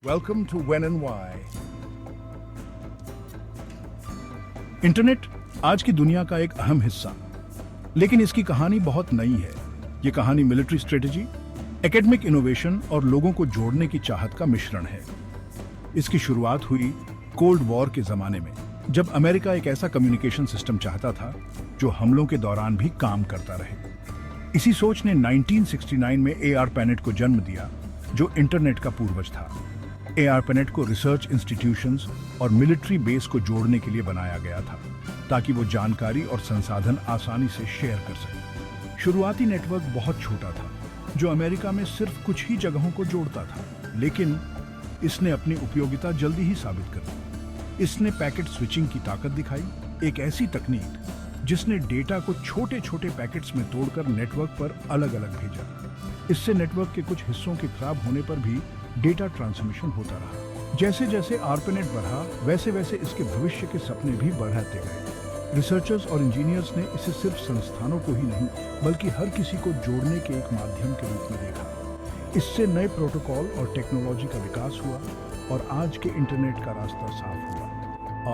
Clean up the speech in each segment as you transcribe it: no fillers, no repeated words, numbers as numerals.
Welcome to When and Why. Internet आज की दुनिया का एक अहम हिस्सा, लेकिन इसकी कहानी बहुत नई है। ये कहानी मिलिट्री स्ट्रेटेजी, एकेडमिक इनोवेशन और लोगों को जोड़ने की चाहत का मिश्रण है। इसकी शुरुआत हुई कोल्ड वॉर के जमाने में, जब अमेरिका एक ऐसा कम्युनिकेशन सिस्टम चाहता था जो हमलों के दौरान भी काम करता रहे। इसी सोच ने 1969 में ARPANET को जन्म दिया, जो इंटरनेट का पूर्वज था। ARPANET को रिसर्च इंस्टीट्यूशंस और मिलिट्री बेस को जोड़ने के लिए बनाया गया था, ताकि वो जानकारी और संसाधन आसानी से शेयर कर सके। शुरुआती नेटवर्क बहुत छोटा था, जो अमेरिका में सिर्फ कुछ ही जगहों को जोड़ता था, लेकिन इसने अपनी उपयोगिता जल्दी ही साबित कर दी। इसने पैकेट स्विचिंग की ताकत दिखाई, एक ऐसी तकनीक जिसने डेटा को छोटे छोटे पैकेट्स में तोड़कर नेटवर्क पर अलग अलग भेजा। इससे नेटवर्क के कुछ हिस्सों के खराब होने पर भी डेटा ट्रांसमिशन होता रहा। जैसे जैसे ARPANET बढ़ा, वैसे वैसे इसके भविष्य के सपने भी बढ़ाते गए। रिसर्चर्स और इंजीनियर्स ने इसे सिर्फ संस्थानों को ही नहीं, बल्कि हर किसी को जोड़ने के एक माध्यम के रूप में देखा। इससे नए प्रोटोकॉल और टेक्नोलॉजी का विकास हुआ और आज के इंटरनेट का रास्ता साफ हुआ।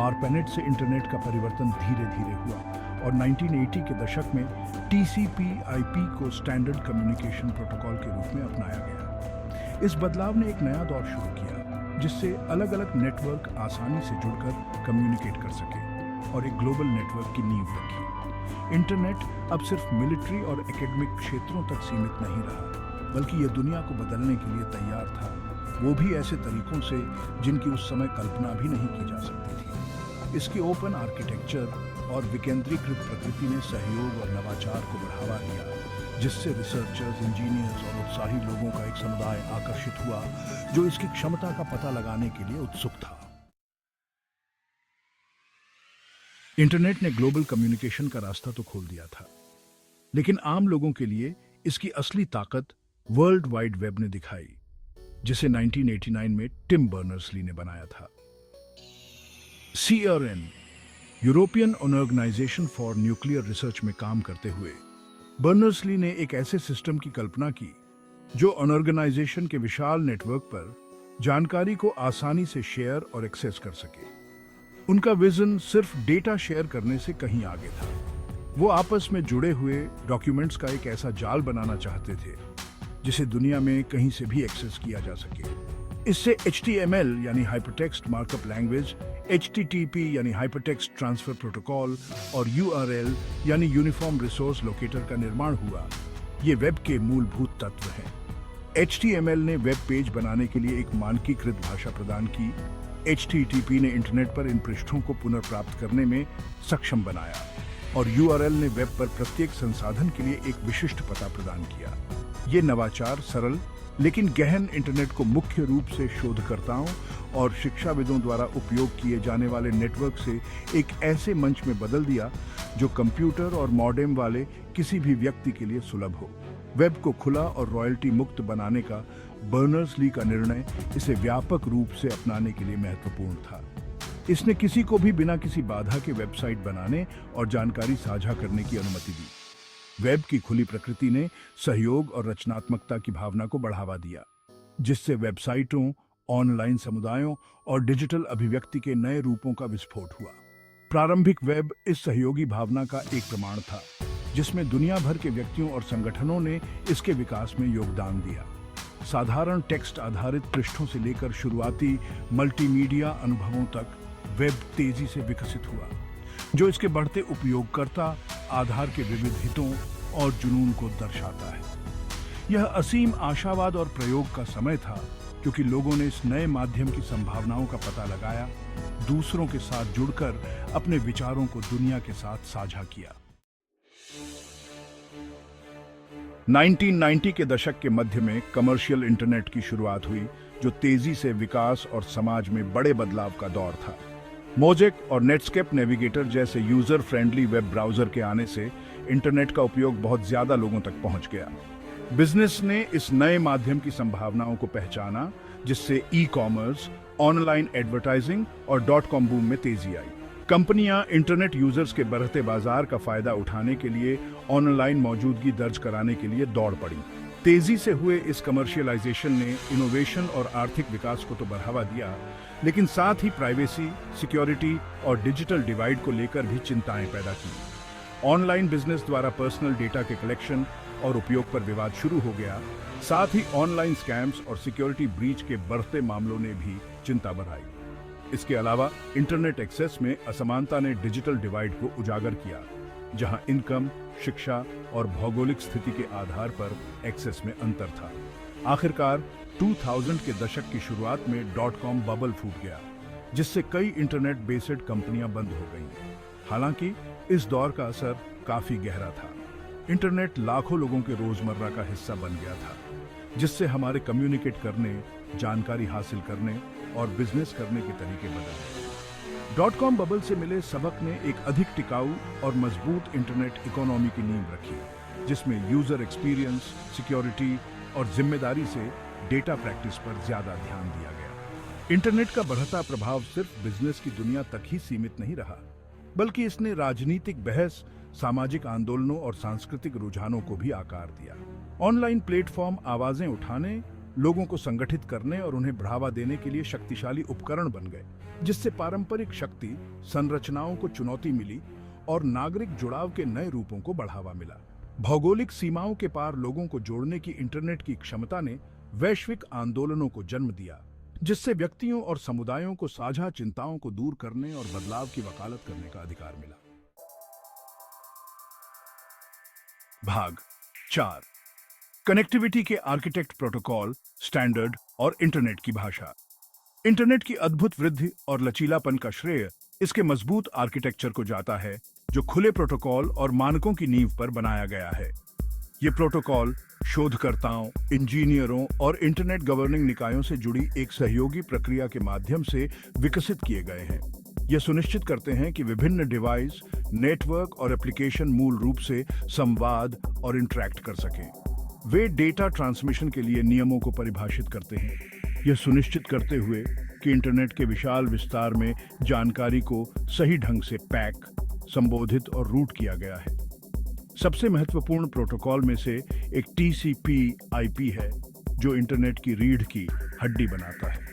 ARPANET से इंटरनेट का परिवर्तन धीरे धीरे हुआ और 1980 के दशक में TCP/IP को स्टैंडर्ड कम्युनिकेशन प्रोटोकॉल के रूप में अपनाया गया। इस बदलाव ने एक नया दौर शुरू किया, जिससे अलग अलग नेटवर्क आसानी से जुड़कर कम्युनिकेट कर सके और एक ग्लोबल नेटवर्क की नींव रखी। इंटरनेट अब सिर्फ मिलिट्री और एकेडमिक क्षेत्रों तक सीमित नहीं रहा, बल्कि यह दुनिया को बदलने के लिए तैयार था, वो भी ऐसे तरीकों से जिनकी उस समय कल्पना भी नहीं की जा सकती थी। इसकी ओपन आर्किटेक्चर और विकेंद्रीकृत प्रकृति ने सहयोग और नवाचार को बढ़ावा दिया, जिससे रिसर्चर्स, इंजीनियर्स और उत्साही लोगों का एक समुदाय आकर्षित हुआ, जो इसकी क्षमता का पता लगाने के लिए उत्सुक था। इंटरनेट ने ग्लोबल कम्युनिकेशन का रास्ता तो खोल दिया था, लेकिन आम लोगों के लिए इसकी असली ताकत वर्ल्ड वाइड वेब ने दिखाई, जिसे 1989 में टिम बर्नर्स-ली ने बनाया था। CERN, European organization for nuclear research में काम करते हुए बर्नर्स-ली ने एक ऐसे सिस्टम की कल्पना की जो ऑर्गेनाइजेशन के विशाल नेटवर्क पर जानकारी को आसानी से शेयर और एक्सेस कर सके। उनका विजन सिर्फ डेटा शेयर करने से कहीं आगे था। वो आपस में जुड़े हुए डॉक्यूमेंट्स का एक ऐसा जाल बनाना चाहते थे जिसे दुनिया में कहीं से भी एक्सेस किया जा सके। इससे HTML यानी हाइपरटेक्स्ट मार्कअप लैंग्वेज, HTTP यानी हाइपरटेक्स्ट ट्रांसफर प्रोटोकॉल और URL यानी यूनिफॉर्म रिसोर्स लोकेटर का निर्माण हुआ। ये वेब के मूलभूत तत्व हैं। HTML ने वेब पेज बनाने के लिए एक मानकीकृत भाषा प्रदान की। HTTP ने इंटरनेट पर इन पृष्ठों को पुनर्प्राप्त करने में सक्षम बनाया और URL ने वेब पर प्रत्येक संसाधन के लिए एक विशिष्ट पता प्रदान किया। ये नवाचार सरल लेकिन गहन इंटरनेट को मुख्य रूप से शोधकर्ताओं और शिक्षाविदों द्वारा उपयोग किए जाने वाले नेटवर्क से एक ऐसे मंच में बदल दिया जो कंप्यूटर और मॉडेम वाले किसी भी व्यक्ति के लिए सुलभ हो। वेब को खुला और रॉयल्टी मुक्त बनाने का बर्नर्स-ली का निर्णय इसे व्यापक रूप से अपनाने के लिए महत्वपूर्ण था। इसने किसी को भी बिना किसी बाधा के वेबसाइट बनाने और जानकारी साझा करने की अनुमति दी। वेब की खुली प्रकृति ने सहयोग और रचनात्मकता की भावना को बढ़ावा दिया, जिससे वेबसाइटों, ऑनलाइन समुदायों और डिजिटल अभिव्यक्ति के नए रूपों का विस्फोट हुआ। प्रारंभिक वेब इस सहयोगी भावना का एक प्रमाण था, जिसमें दुनिया भर के व्यक्तियों और संगठनों ने इसके विकास में योगदान दिया। साधारण टेक्स्ट आधारित पृष्ठों से लेकर शुरुआती मल्टीमीडिया अनुभवों तक वेब तेजी से विकसित हुआ, जो इसके बढ़ते उपयोगकर्ता आधार के विविध हितों और जुनून को दर्शाता है। यह असीम आशावाद और प्रयोग का समय था, क्योंकि लोगों ने इस नए माध्यम की संभावनाओं का पता लगाया, दूसरों के साथ जुड़कर अपने विचारों को दुनिया के साथ साझा किया। 1990 के दशक के मध्य में कमर्शियल इंटरनेट की शुरुआत हुई, जो तेजी से विकास और समाज में बड़े बदलाव का दौर था। मोजेक और नेटस्केप नेविगेटर जैसे यूजर फ्रेंडली वेब ब्राउजर के आने से इंटरनेट का उपयोग बहुत ज्यादा लोगों तक पहुंच गया। बिजनेस ने इस नए माध्यम की संभावनाओं को पहचाना, जिससे ई-कॉमर्स, ऑनलाइन एडवर्टाइजिंग और .com बूम में तेजी आई। कंपनियां इंटरनेट यूजर्स के बढ़ते बाजार का फायदा उठाने के लिए ऑनलाइन मौजूदगी दर्ज कराने के लिए दौड़ पड़ी। तेजी से हुए इस कमर्शियलाइजेशन ने इनोवेशन और आर्थिक विकास को तो बढ़ावा दिया, लेकिन साथ ही प्राइवेसी, सिक्योरिटी और डिजिटल डिवाइड को लेकर भी चिंताएं पैदा की। ऑनलाइन बिजनेस द्वारा पर्सनल डेटा के कलेक्शन और उपयोग पर विवाद शुरू हो गया। साथ ही ऑनलाइन स्कैम्स और सिक्योरिटी ब्रीच के बढ़ते मामलों ने भी चिंता बढ़ाई। इसके अलावा इंटरनेट एक्सेस में असमानता ने डिजिटल डिवाइड को उजागर किया, जहां इनकम, शिक्षा और भौगोलिक स्थिति के आधार पर एक्सेस में अंतर था। आखिरकार 2000 के दशक की शुरुआत में .com बबल फूट गया, जिससे कई इंटरनेट बेस्ड कंपनियां बंद हो गईं। हालांकि इस दौर का असर काफी गहरा था। इंटरनेट लाखों लोगों के रोजमर्रा का हिस्सा बन गया था, जिससे हमारे कम्युनिकेट करने, जानकारी हासिल करने और बिजनेस करने के तरीके बदले। .com बबल से मिले सबक ने एक अधिक टिकाऊ और मजबूत इंटरनेट इकोनॉमी की नींव रखी, जिसमें यूजर एक्सपीरियंस, सिक्योरिटी और जिम्मेदारी से डेटा प्रैक्टिस पर ज्यादा ध्यान दिया गया। इंटरनेट का बढ़ता प्रभाव सिर्फ बिजनेस की दुनिया तक ही सीमित नहीं रहा, बल्कि इसने राजनीतिक बहस, सामाजिक आंदोलनों और सांस्कृतिक रुझानों को भी आकार दिया। ऑनलाइन प्लेटफॉर्म आवाजें उठाने, लोगों को संगठित करने और उन्हें बढ़ावा देने के लिए शक्तिशाली उपकरण बन गए, जिससे पारंपरिक शक्ति संरचनाओं को चुनौती मिली और नागरिक जुड़ाव के नए रूपों को बढ़ावा मिला। भौगोलिक सीमाओं के पार लोगों को जोड़ने की इंटरनेट की क्षमता ने वैश्विक आंदोलनों को जन्म दिया, जिससे व्यक्तियों और समुदायों को साझा चिंताओं को दूर करने और बदलाव की वकालत करने का अधिकार मिला। भाग 4, कनेक्टिविटी के आर्किटेक्ट, प्रोटोकॉल, स्टैंडर्ड और इंटरनेट की भाषा। इंटरनेट की अद्भुत वृद्धि और लचीलापन का श्रेय इसके मजबूत आर्किटेक्चर को जाता है, जो खुले प्रोटोकॉल और मानकों की नींव पर बनाया गया है। ये प्रोटोकॉल शोधकर्ताओं, इंजीनियरों और इंटरनेट गवर्निंग निकायों से जुड़ी एक सहयोगी प्रक्रिया के माध्यम से विकसित किए गए हैं। ये सुनिश्चित करते हैं कि विभिन्न डिवाइस, नेटवर्क और एप्लीकेशन मूल रूप से संवाद और इंटरैक्ट कर सकें। वे डेटा ट्रांसमिशन के लिए नियमों को परिभाषित करते हैं, यह सुनिश्चित करते हुए कि इंटरनेट के विशाल विस्तार में जानकारी को सही ढंग से पैक, संबोधित और रूट किया गया है। सबसे महत्वपूर्ण प्रोटोकॉल में से एक TCP/IP है, जो इंटरनेट की रीढ़ की हड्डी बनाता है।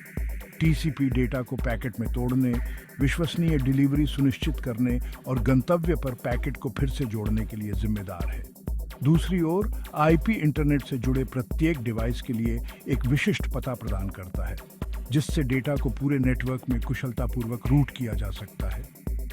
TCP डेटा को पैकेट में तोड़ने, विश्वसनीय डिलीवरी सुनिश्चित करने और गंतव्य पर पैकेट को फिर से जोड़ने के लिए जिम्मेदार है। दूसरी ओर IP इंटरनेट से जुड़े प्रत्येक डिवाइस के लिए एक विशिष्ट पता प्रदान करता है, जिससे डेटा को पूरे नेटवर्क में कुशलतापूर्वक रूट किया जा सकता है।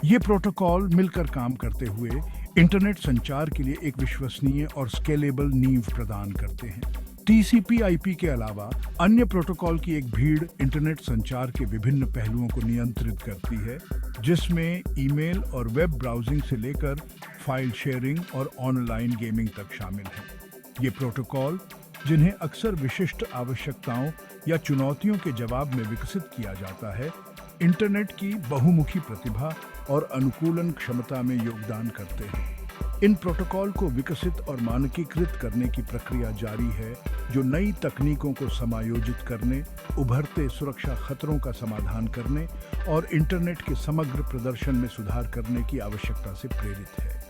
ये प्रोटोकॉल मिलकर काम करते हुए इंटरनेट संचार के लिए एक विश्वसनीय और स्केलेबल नींव प्रदान करते हैं। TCP/IP के अलावा अन्य प्रोटोकॉल की एक भीड़ इंटरनेट संचार के विभिन्न पहलुओं को नियंत्रित करती है, जिसमें ईमेल और वेब ब्राउजिंग से लेकर फाइल शेयरिंग और ऑनलाइन गेमिंग तक शामिल हैं। ये प्रोटोकॉल, जिन्हें अक्सर विशिष्ट आवश्यकताओं या चुनौतियों के जवाब में विकसित किया जाता है, इंटरनेट की बहुमुखी प्रतिभा और अनुकूलन क्षमता में योगदान करते हैं। इन प्रोटोकॉल को विकसित और मानकीकृत करने की प्रक्रिया जारी है, जो नई तकनीकों को समायोजित करने, उभरते सुरक्षा खतरों का समाधान करने और इंटरनेट के समग्र प्रदर्शन में सुधार करने की आवश्यकता से प्रेरित है।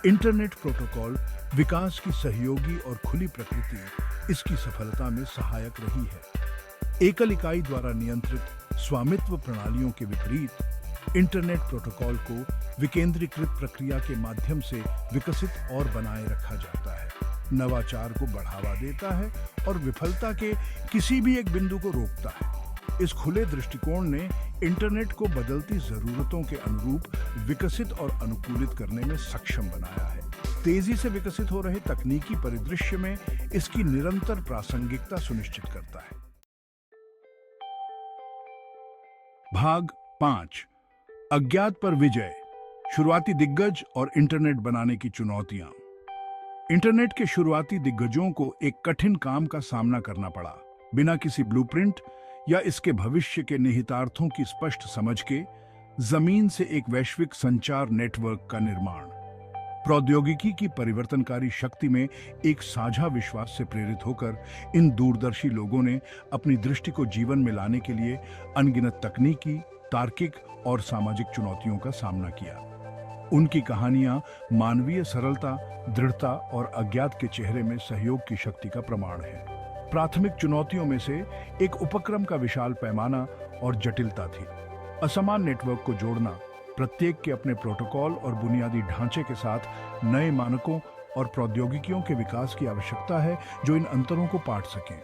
इंटरनेट प्रोटोकॉल विकास की सहयोगी और खुली प्रकृति इसकी सफलता में सहायक रही है। एकल इकाई द्वारा नियंत्रित स्वामित्व प्रणालियों के विपरीत इंटरनेट प्रोटोकॉल को विकेंद्रीकृत प्रक्रिया के माध्यम से विकसित और बनाए रखा जाता है, नवाचार को बढ़ावा देता है और विफलता के किसी भी एक बिंदु को रोकता है। इस खुले दृष्टिकोण ने इंटरनेट को बदलती जरूरतों के अनुरूप विकसित और अनुकूलित करने में सक्षम बनाया है। तेजी से विकसित हो रहे तकनीकी परिदृश्य में इसकी निरंतर प्रासंगिकता सुनिश्चित करता है। भाग 5, अज्ञात पर विजय, शुरुआती दिग्गज और इंटरनेट बनाने की चुनौतियां। इंटरनेट के शुरुआती दिग्गजों को एक कठिन काम का सामना करना पड़ा। बिना किसी ब्लूप्रिंट या इसके भविष्य के निहितार्थों की स्पष्ट समझ के जमीन से एक वैश्विक संचार नेटवर्क का निर्माण। प्रौद्योगिकी की परिवर्तनकारी शक्ति में एक साझा विश्वास से प्रेरित होकर इन दूरदर्शी लोगों ने अपनी दृष्टि को जीवन में लाने के लिए अनगिनत तकनीकी, तार्किक और सामाजिक चुनौतियों का सामना किया। उनकी कहानियां मानवीय सरलता, दृढ़ता और अज्ञात के चेहरे में सहयोग की शक्ति का प्रमाण है। प्राथमिक चुनौतियों में से एक उपक्रम का विशाल पैमाना और जटिलता थी। असमान नेटवर्क को जोड़ना, प्रत्येक के अपने प्रोटोकॉल और बुनियादी ढांचे के साथ नए मानकों और प्रौद्योगिकियों के विकास की आवश्यकता है जो इन अंतरों को पाट सकें।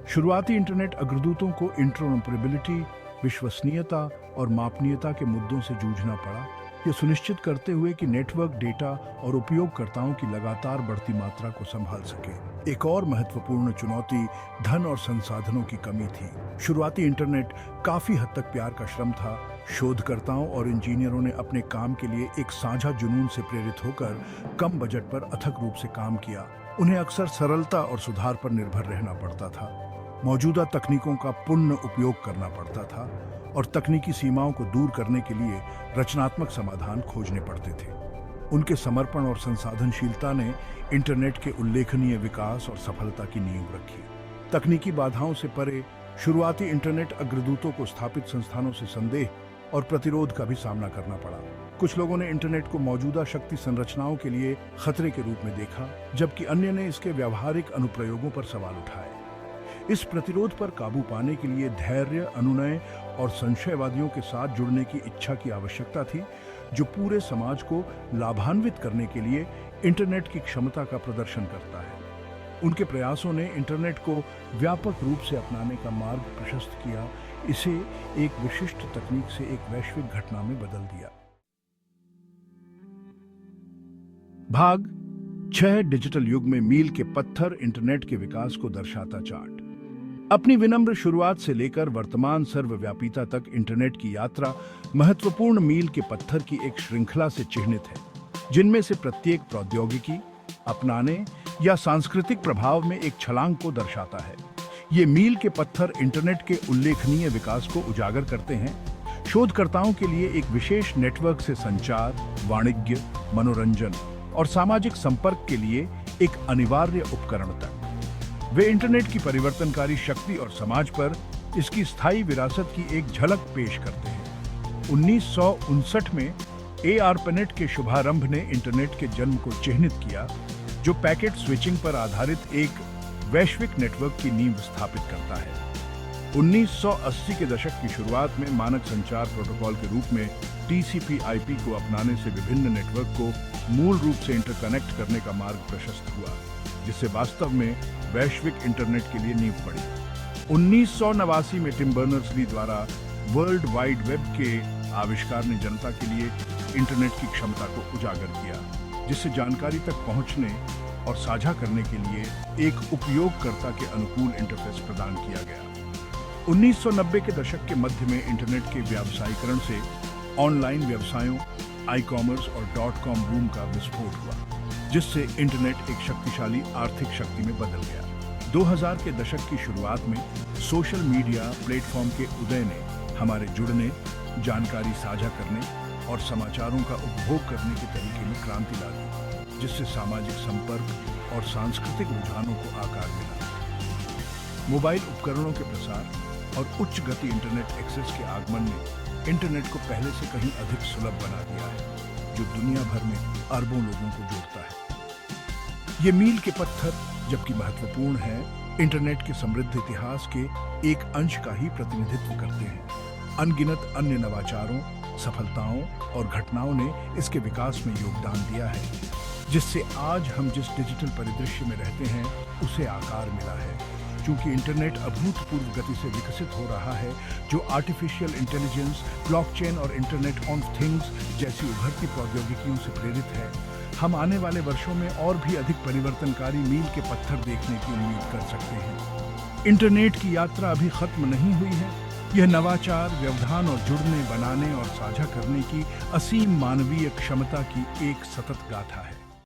शुरुआती इंटरनेट अग्रदूतों को इंटरऑपरेबिलिटी, विश्वसनीयता और मापनीयता के मुद्दों से जूझना पड़ा, ये सुनिश्चित करते हुए कि नेटवर्क डेटा और उपयोगकर्ताओं की लगातार बढ़ती मात्रा को संभाल सके। एक और महत्वपूर्ण चुनौती धन और संसाधनों की कमी थी। शुरुआती इंटरनेट काफी हद तक प्यार का श्रम था। शोधकर्ताओं और इंजीनियरों ने अपने काम के लिए एक साझा जुनून से प्रेरित होकर कम बजट पर अथक रूप से काम किया। उन्हें अक्सर सरलता और सुधार पर निर्भर रहना पड़ता था, मौजूदा तकनीकों का पूर्ण उपयोग करना पड़ता था और तकनीकी सीमाओं को दूर करने के लिए रचनात्मक समाधान खोजने पड़ते थे। उनके समर्पण और संसाधनशीलता ने इंटरनेट के उल्लेखनीय विकास और सफलता की नींव रखी। तकनीकी बाधाओं से परे शुरुआती इंटरनेट अग्रदूतों को स्थापित संस्थानों से संदेह और प्रतिरोध का भी सामना करना पड़ा। कुछ लोगों ने इंटरनेट को मौजूदा शक्ति संरचनाओं के लिए खतरे के रूप में देखा, जबकि अन्य ने इसके व्यावहारिक अनुप्रयोगों पर सवाल उठाए। इस प्रतिरोध पर काबू पाने के लिए धैर्य, अनुनय और संशयवादियों के साथ जुड़ने की इच्छा की आवश्यकता थी, जो पूरे समाज को लाभान्वित करने के लिए इंटरनेट की क्षमता का प्रदर्शन करता है। उनके प्रयासों ने इंटरनेट को व्यापक रूप से अपनाने का मार्ग प्रशस्त किया, इसे एक विशिष्ट तकनीक से एक वैश्विक घटना में बदल दिया। भाग 6, डिजिटल युग में मील के पत्थर, इंटरनेट के विकास को दर्शाता चार्ट। अपनी विनम्र शुरुआत से लेकर वर्तमान सर्वव्यापीता तक इंटरनेट की यात्रा महत्वपूर्ण मील के पत्थर की एक श्रृंखला से चिह्नित है, जिनमें से प्रत्येक प्रौद्योगिकी, अपनाने या सांस्कृतिक प्रभाव में एक छलांग को दर्शाता है। ये मील के पत्थर इंटरनेट के उल्लेखनीय विकास को उजागर करते हैं, शोधकर्ताओं के लिए एक विशेष नेटवर्क से संचार, वाणिज्य, मनोरंजन और सामाजिक संपर्क के लिए एक अनिवार्य उपकरण तक। वे इंटरनेट की परिवर्तनकारी शक्ति और समाज पर इसकी स्थायी विरासत की एक झलक पेश करते हैं। 1959 में ARPANET के शुभारंभ ने इंटरनेट के जन्म को चिह्नित किया, जो पैकेट स्विचिंग पर आधारित एक वैश्विक नेटवर्क की नींव स्थापित करता है। 1980 के दशक की शुरुआत में मानक संचार प्रोटोकॉल के रूप में TCP/IP को अपनाने से विभिन्न नेटवर्क को मूल रूप से इंटरकनेक्ट करने का मार्ग प्रशस्त हुआ, जिससे वास्तव में वैश्विक इंटरनेट के लिए नींव पड़ी। 1989 में टिम बर्नर्स-ली द्वारा वर्ल्ड वाइड वेब के आविष्कार ने जनता के लिए इंटरनेट की क्षमता को उजागर किया, जिससे जानकारी तक पहुंचने और साझा करने के लिए एक उपयोगकर्ता के अनुकूल इंटरफेस प्रदान किया गया। 1990 के दशक के मध्य में इंटरनेट के व्यावसायीकरण से ऑनलाइन व्यवसायों, ई-कॉमर्स और .com बूम का विस्फोट हुआ, जिससे इंटरनेट एक शक्तिशाली आर्थिक शक्ति में बदल गया। 2000 के दशक की शुरुआत में सोशल मीडिया प्लेटफॉर्म के उदय ने हमारे जुड़ने, जानकारी साझा करने और समाचारों का उपभोग करने के तरीके में क्रांति ला दी, जिससे सामाजिक संपर्क और सांस्कृतिक रुझानों को आकार मिला। मोबाइल उपकरणों के प्रसार और उच्च गति इंटरनेट एक्सेस के आगमन ने इंटरनेट को पहले से कहीं अधिक सुलभ बना दिया है, जो दुनिया भर में अरबों लोगों को जोड़ता है। ये मील के पत्थर, जबकि महत्वपूर्ण है, इंटरनेट के समृद्ध इतिहास के एक अंश का ही प्रतिनिधित्व करते हैं। अनगिनत अन्य नवाचारों, सफलताओं और घटनाओं ने इसके विकास में योगदान दिया है, जिससे आज हम जिस डिजिटल परिदृश्य में रहते हैं उसे आकार मिला है। क्योंकि इंटरनेट अभूतपूर्व गति से विकसित हो रहा है, जो आर्टिफिशियल इंटेलिजेंस, ब्लॉकचेन और इंटरनेट ऑफ थिंग्स जैसी उभरती प्रौद्योगिकियों से प्रेरित है, हम आने वाले वर्षों में और भी अधिक परिवर्तनकारी मील के पत्थर देखने की उम्मीद कर सकते हैं। इंटरनेट की यात्रा अभी खत्म नहीं हुई है। यह नवाचार, व्यवधान और जुड़ने, बनाने और साझा करने की असीम मानवीय क्षमता की एक सतत गाथा है।